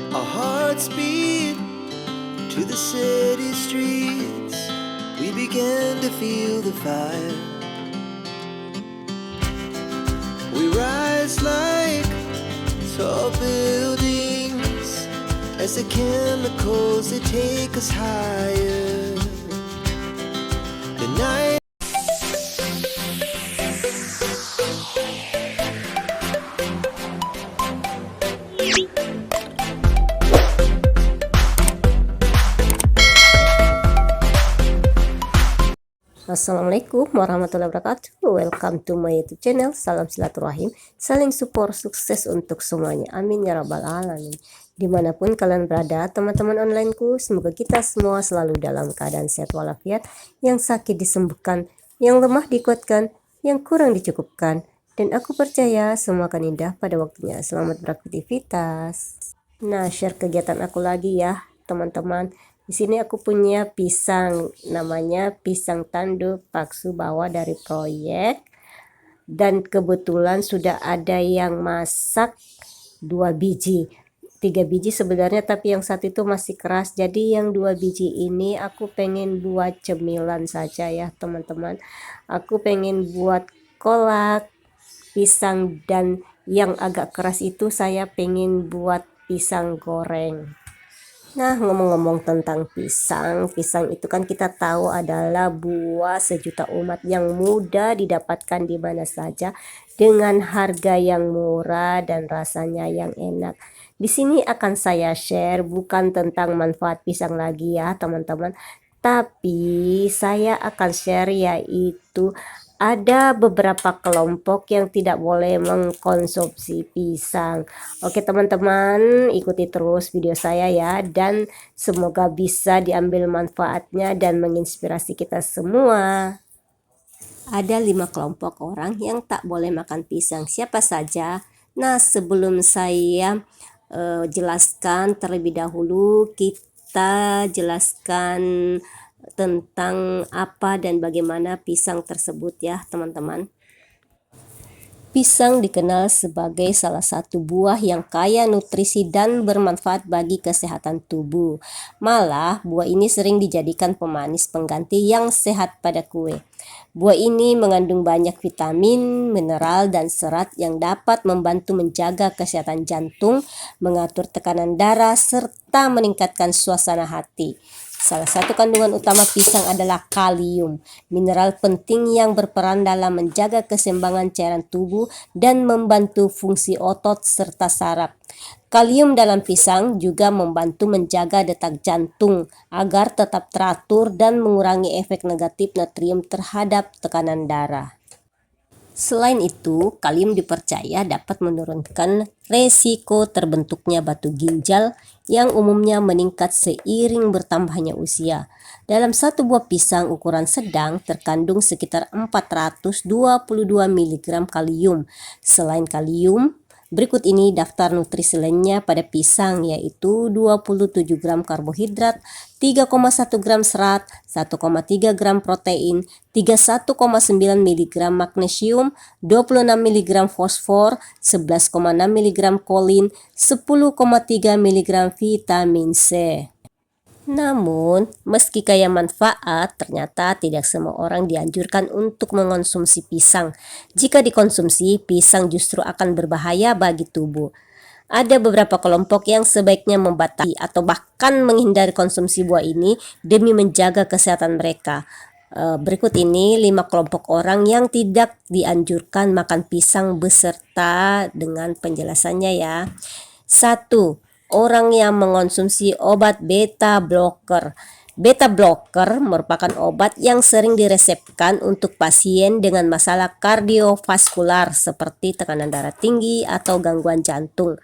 Our hearts beat to the city streets. We began to feel the fire. We rise like tall buildings as the chemicals they take us higher. The night. Assalamualaikum warahmatullahi wabarakatuh. Welcome to my YouTube channel. Salam silaturahim, saling support, sukses untuk semuanya. Amin ya rabbal alamin. Dimanapun kalian berada, teman-teman onlineku, semoga kita semua selalu dalam keadaan sehat walafiat, yang sakit disembuhkan, yang lemah dikuatkan, yang kurang dicukupkan, dan aku percaya semua akan indah pada waktunya. Selamat beraktivitas. Nah, share kegiatan aku lagi ya, teman-teman. Di sini aku punya pisang, namanya pisang tanduk paksu bawah dari proyek. Dan kebetulan sudah ada yang masak 2 biji. 3 biji sebenarnya, tapi yang satu itu masih keras. Jadi yang 2 biji ini aku pengen buat cemilan saja ya, teman-teman. Aku pengen buat kolak pisang, dan yang agak keras itu saya pengen buat pisang goreng. Nah, ngomong-ngomong tentang pisang itu kan kita tahu adalah buah sejuta umat yang mudah didapatkan di mana saja dengan harga yang murah dan rasanya yang enak. Di sini akan saya share bukan tentang manfaat pisang lagi ya, teman-teman, tapi saya akan share yaitu ada beberapa kelompok yang tidak boleh mengkonsumsi pisang. Oke teman-teman, ikuti terus video saya ya, dan semoga bisa diambil manfaatnya dan menginspirasi kita semua. Ada 5 kelompok orang yang tak boleh makan pisang. Siapa saja? Nah, sebelum saya jelaskan terlebih dahulu, kita jelaskan tentang apa dan bagaimana pisang tersebut ya, teman-teman. Pisang dikenal sebagai salah satu buah yang kaya nutrisi dan bermanfaat bagi kesehatan tubuh. Malah, buah ini sering dijadikan pemanis pengganti yang sehat pada kue. Buah ini mengandung banyak vitamin, mineral, dan serat yang dapat membantu menjaga kesehatan jantung, mengatur tekanan darah, serta meningkatkan suasana hati. Salah satu kandungan utama pisang adalah kalium, mineral penting yang berperan dalam menjaga keseimbangan cairan tubuh dan membantu fungsi otot serta saraf. Kalium dalam pisang juga membantu menjaga detak jantung agar tetap teratur dan mengurangi efek negatif natrium terhadap tekanan darah. Selain itu, kalium dipercaya dapat menurunkan resiko terbentuknya batu ginjal yang umumnya meningkat seiring bertambahnya usia. Dalam satu buah pisang ukuran sedang terkandung sekitar 422 mg kalium. Selain kalium, berikut ini daftar nutrisi lainnya pada pisang, yaitu 27 gram karbohidrat, 3,1 gram serat, 1,3 gram protein, 31,9 mg magnesium, 26 mg fosfor, 11,6 mg kolin, 10,3 mg vitamin C. Namun, meski kaya manfaat, ternyata tidak semua orang dianjurkan untuk mengonsumsi pisang. Jika dikonsumsi, pisang justru akan berbahaya bagi tubuh. Ada beberapa kelompok yang sebaiknya membatasi atau bahkan menghindari konsumsi buah ini demi menjaga kesehatan mereka. Berikut ini 5 kelompok orang yang tidak dianjurkan makan pisang beserta dengan penjelasannya ya. 1. Orang yang mengonsumsi obat beta blocker. Beta blocker merupakan obat yang sering diresepkan untuk pasien dengan masalah kardiovaskular seperti tekanan darah tinggi atau gangguan jantung.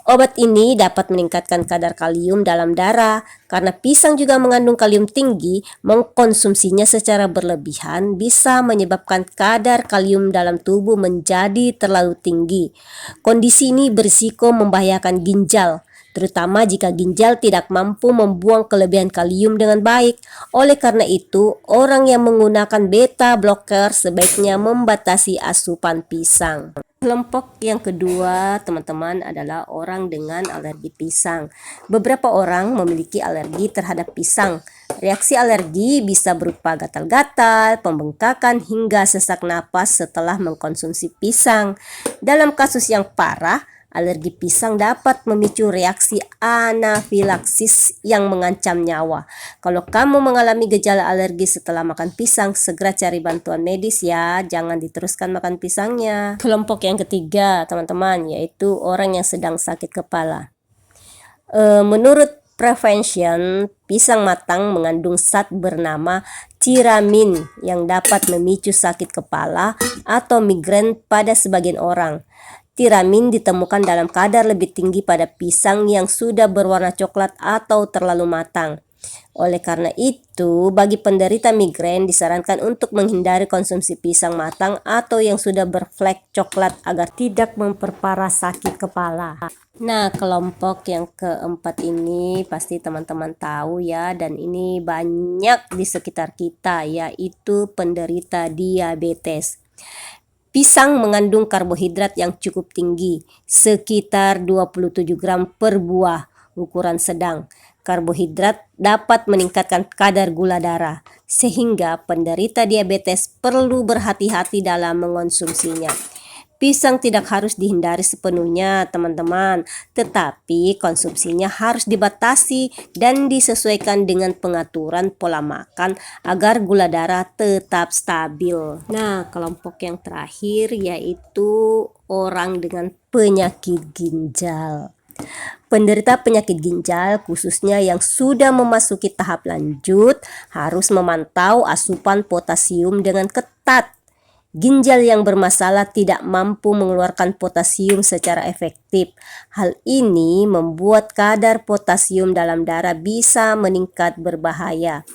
Obat ini dapat meningkatkan kadar kalium dalam darah. Karena pisang juga mengandung kalium tinggi, mengkonsumsinya secara berlebihan bisa menyebabkan kadar kalium dalam tubuh menjadi terlalu tinggi. Kondisi ini berisiko membahayakan ginjal, terutama jika ginjal tidak mampu membuang kelebihan kalium dengan baik. Oleh karena itu, orang yang menggunakan beta blocker sebaiknya membatasi asupan pisang. Kelompok yang kedua, teman-teman, adalah orang dengan alergi pisang. Beberapa orang memiliki alergi terhadap pisang. Reaksi alergi bisa berupa gatal-gatal, pembengkakan, hingga sesak napas setelah mengkonsumsi pisang. Dalam kasus yang parah, alergi pisang dapat memicu reaksi anafilaksis yang mengancam nyawa. Kalau kamu mengalami gejala alergi setelah makan pisang, segera cari bantuan medis ya, jangan diteruskan makan pisangnya. Kelompok yang ketiga, teman-teman, yaitu orang yang sedang sakit kepala. Menurut Prevention, pisang matang mengandung zat bernama tiramin yang dapat memicu sakit kepala atau migrain pada sebagian orang. Tiramin ditemukan dalam kadar lebih tinggi pada pisang yang sudah berwarna coklat atau terlalu matang. Oleh karena itu, bagi penderita migrain disarankan untuk menghindari konsumsi pisang matang atau yang sudah berflek coklat agar tidak memperparah sakit kepala. Nah, kelompok yang keempat ini pasti teman-teman tahu ya, dan ini banyak di sekitar kita, yaitu penderita diabetes. Pisang mengandung karbohidrat yang cukup tinggi, sekitar 27 gram per buah, ukuran sedang. Karbohidrat dapat meningkatkan kadar gula darah, sehingga penderita diabetes perlu berhati-hati dalam mengonsumsinya. Pisang tidak harus dihindari sepenuhnya, teman-teman, tetapi konsumsinya harus dibatasi dan disesuaikan dengan pengaturan pola makan agar gula darah tetap stabil. Nah, kelompok yang terakhir yaitu orang dengan penyakit ginjal. Penderita penyakit ginjal, khususnya yang sudah memasuki tahap lanjut, harus memantau asupan potasium dengan ketat. Ginjal yang bermasalah tidak mampu mengeluarkan potasium secara efektif. Hal ini membuat kadar potasium dalam darah bisa meningkat berbahaya.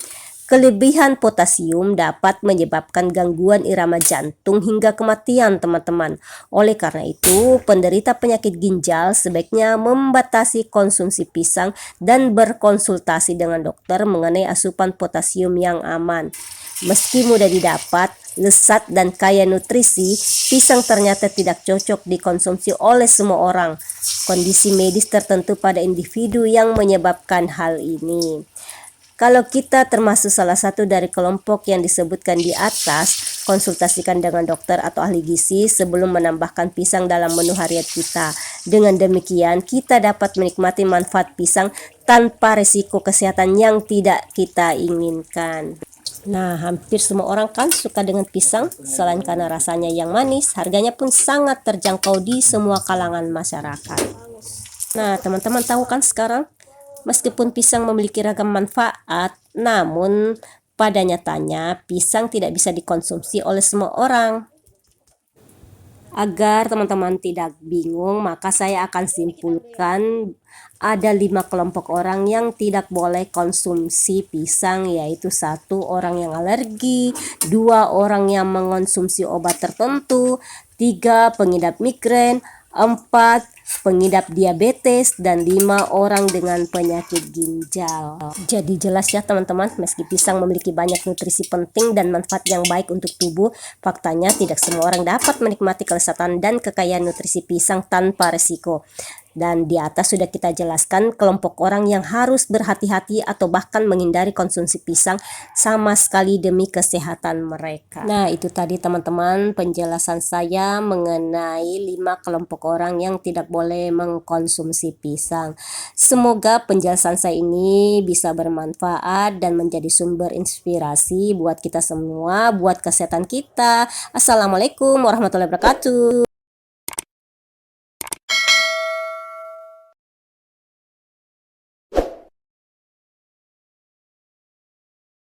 Kelebihan potasium dapat menyebabkan gangguan irama jantung hingga kematian, teman-teman. Oleh karena itu, penderita penyakit ginjal sebaiknya membatasi konsumsi pisang dan berkonsultasi dengan dokter mengenai asupan potasium yang aman. Meski mudah didapat, lezat dan kaya nutrisi, pisang ternyata tidak cocok dikonsumsi oleh semua orang. Kondisi medis tertentu pada individu yang menyebabkan hal ini. Kalau kita termasuk salah satu dari kelompok yang disebutkan di atas, konsultasikan dengan dokter atau ahli gizi sebelum menambahkan pisang dalam menu harian kita. Dengan demikian, kita dapat menikmati manfaat pisang tanpa risiko kesehatan yang tidak kita inginkan. Nah, hampir semua orang kan suka dengan pisang, selain karena rasanya yang manis, harganya pun sangat terjangkau di semua kalangan masyarakat. Nah, teman-teman tahu kan sekarang, meskipun pisang memiliki ragam manfaat, namun pada nyatanya pisang tidak bisa dikonsumsi oleh semua orang. Agar teman-teman tidak bingung, maka saya akan simpulkan ada 5 kelompok orang yang tidak boleh konsumsi pisang, yaitu 1 orang yang alergi, 2 orang yang mengonsumsi obat tertentu, 3 pengidap migrain, 4 pengidap diabetes, dan 5 orang dengan penyakit ginjal. Jadi jelas ya teman-teman, meski pisang memiliki banyak nutrisi penting dan manfaat yang baik untuk tubuh, faktanya tidak semua orang dapat menikmati kelezatan dan kekayaan nutrisi pisang tanpa resiko. Dan di atas sudah kita jelaskan kelompok orang yang harus berhati-hati atau bahkan menghindari konsumsi pisang sama sekali demi kesehatan mereka. Nah, itu tadi teman-teman penjelasan saya mengenai 5 kelompok orang yang tidak boleh mengkonsumsi pisang. Semoga penjelasan saya ini bisa bermanfaat dan menjadi sumber inspirasi buat kita semua, buat kesehatan kita. Assalamualaikum warahmatullahi wabarakatuh.